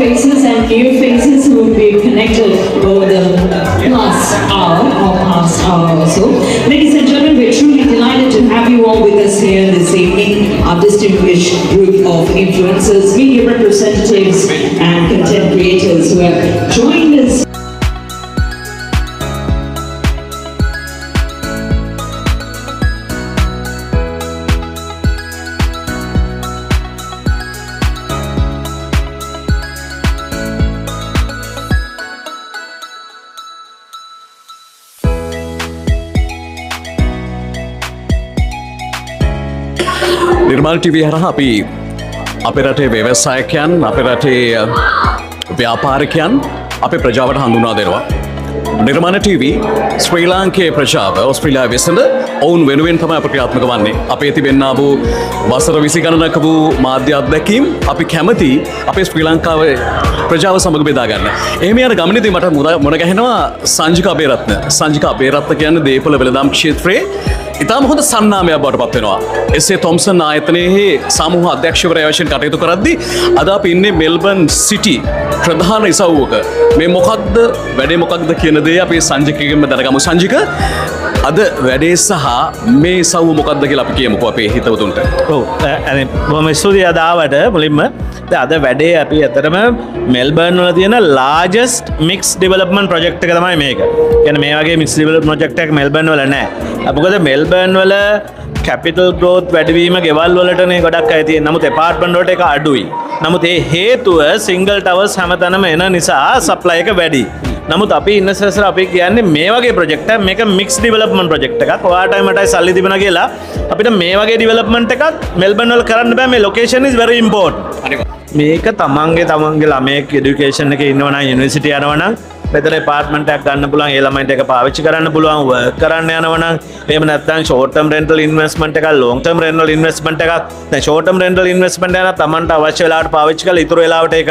faces and new faces who will be connected over the past hour or so. Ladies and gentlemen, we're truly delighted to have you all with us here this evening. Our distinguished group of influencers, media representatives, and content creators who have joined us. निर्माण TV Harha අපි අපේ රටේ ව්‍යවසායකයන් අපේ රටේ ව්‍යාපාරිකයන් අපේ ප්‍රජාවට හඳුන්වා දෙනවා. නිර්මාණ ටීවී ශ්‍රී ලාංකේය ප්‍රජාව ඕස්ට්‍රේලියාවේ වෙසඳ ඔවුන් වෙනුවෙන් තමයි අප ක්‍රියාත්මක වන්නේ. අපේ තිබෙන්නා වූ වසර 20 ගණනක වූ මාධ්‍ය අත්දැකීම් අපි කැමති අපේ ශ්‍රී ලංකාවේ ප්‍රජාව සමග බෙදා ගන්න. එහෙම යන ගමනේදී මට මුණ ගැහෙනවා සංජික අබේරත්න. සංජික අබේරත්න කියන්නේ දේපොළ වෙළඳාම් ක්ෂේත්‍රයේ ඉතාම හොඳ සන්නාමයක් බවට පත් වෙනවා. එස්.ඒ. තොම්සන් ආයතනයේ සමූහ අධ්‍යක්ෂකවරයා වශයෙන් කටයුතු කරද්දී අද අපි ඉන්නේ මෙල්බර්න් සිටි ප්‍රධාන ඉසව්වක. මේ මොකක්ද වැඩේ මොකක්ද කියන දේ අපි සංජිකගෙන්ම දැනගමු. සංජික අද වැඩේ සහ මේ ඉසව්ව මොකක්ද කියලා අපි කියමුකෝ අපේ හිතවතුන්ට. ඔව් බොහොම ස්තුතියි අද ආවට මුලින්ම. අද වැඩේ අපි ඇත්තටම මෙල්බර්න් වල තියෙන largest mixed development project එක තමයි මේක. කියන්නේ මේ වගේ mixed development project එකක් මෙල්බර්න් වල නැහැ. මොකද මෙල්බර්න් වල කැපිටල් ග්‍රෝත් වැඩිවීම ගෙවල් වලටනේ ගොඩක් අය තියෙන්නේ. නමුත් එපාර්ට්මන්ට් වලට ඒක අඩුයි. නමුත් ඒ හේතුව සිංගල් ටවර්ස් හැමතැනම එන නිසා සප්ලයි එක වැඩි. නමුත් අපි ඉන්න සසර අපි කියන්නේ මේ වගේ ප්‍රොජෙක්ට් එකක් මේක මික්ස් ඩෙවලොප්මන්ට් ප්‍රොජෙක්ට් එකක්. ඔයාටයි මටයි සල්ලි තිබුණා කියලා අපිට මේ වගේ ඩෙවලොප්මන්ට් එකක් මෙල්බර්න් වල කරන්න බෑ. මේ ලොකේෂන් is very important. මේක තමන්ගේ ළමයෙක් এডুকেෂන් එකේ ඉන්නවා නම් යුනිවර්සිටි යනවා නම් මෙතන ඇපාර්ට්මන්ට් එකක් ගන්න පුළුවන්. ඒ ළමයින්ට ඒක පාවිච්චි කරන්න පුළුවන්. වර්ක් කරන්න යනවා නම් එහෙම නැත්නම් ෂෝට් ටර්ම් රෙන්ටල් ඉන්වෙස්ට්මන්ට් එකක්, ලොන්ග් ටර්ම් රෙන්ටල් ඉන්වෙස්ට්මන්ට් එකක්. දැන් ෂෝට් ටර්ම් රෙන්ටල් ඉන්වෙස්ට්මන්ට් එක නම් තමන්ට අවශ්‍ය වෙලාවට පාවිච්චි කරලා ඊටු වෙලාවට ඒක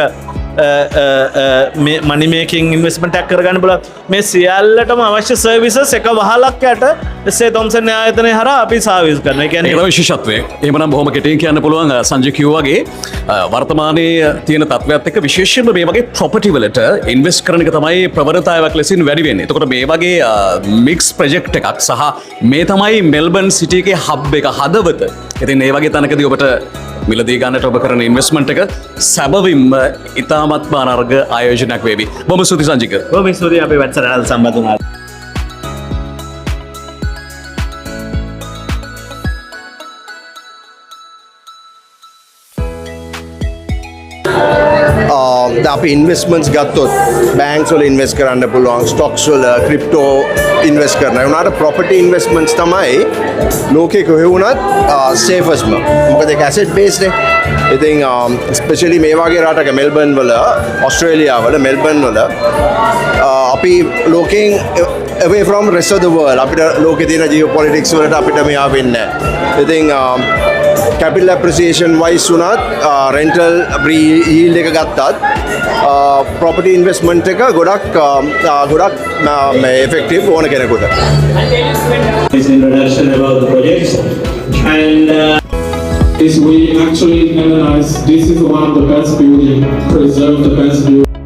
මනි මේකින් ඉන්වෙස්ට්මන්ට් එකක් කරගන්න පුළුවන්. මේ සියල්ලටම අවශ්‍ය සර්විසස් එක වහලක් යට එස්.ඒ. තොම්සන් ආයතනය හරහා අපි සර්විස් කරනවා. ඒ කියන්නේ ඒක විශේෂත්වය. එහෙමනම් බොහොම කෙටියෙන් කියන්න පුළුවන් සංජය කිව්වා වගේ වර්තමානයේ තියෙන තත්ත්වයක් එක්ක විශේෂයෙන්ම මේ වගේ ප්‍රොපර්ටි වලට ඉන්වෙස්ට් කරන එක තමයි ප්‍රවණතාවයක් ලෙසින් වැඩි වෙන්නේ. එතකොට මේ වගේ මික්ස් ප්‍රොජෙක්ට් එකක් සහ මේ තමයි මෙල්බර්න් සිටි එකේ හබ් එක හදවත. ඉතින් මේ වගේ තැනකදී ඔබට මිලදී ගන්නට ඔබ කරන ඉන්වෙස්ට්මන්ට් එක සැබවින්ම ඉතාමත්ම අනර්ග ආයෝජනයක් වේවි. බොහොම ස්තුතියි සංජික. බොහොම ස්තුතියි අපේ වැඩසටහනට සම්බන්ධ වුණාට. අපි ඉන්වෙස්ට්මන්ට්ස් ගත්තොත් බැංක්ස් වල ඉන්වෙස්ට් කරන්න පුළුවන්, ස්ටොක්ස් වල, ක්‍රිප්ටෝ ඉන්වෙස්ට් කරනවා. ඒ වුණාට ප්‍රොපර්ටි ඉන්වෙස්ට්මන්ට්ස් තමයි ලෝකේ කොහෙ වුණත් සේෆස්ම. මොකද ඒක ඇසෙට් බේස්ඩ් නේ. ඉතින් ස්පෙෂලි මේ වගේ රටක මෙල්බර්න් වල, ඕස්ට්‍රේලියාව වල මෙල්බර්න් වල අපි ලෝකෙන් away from rest of the world අපිට ලෝකේ තියෙන ජියෝපොලිටික්ස් වලට අපිට මෙහා වෙන්නේ නැහැ. ඉතින් capital appreciation wise උනත් rental yield එක ගත්තත් property investment එක ගොඩක් effective ඕන කෙනෙකුට. This introduction about the projects and is we actually analyze this is one of the best building, preserve the best building.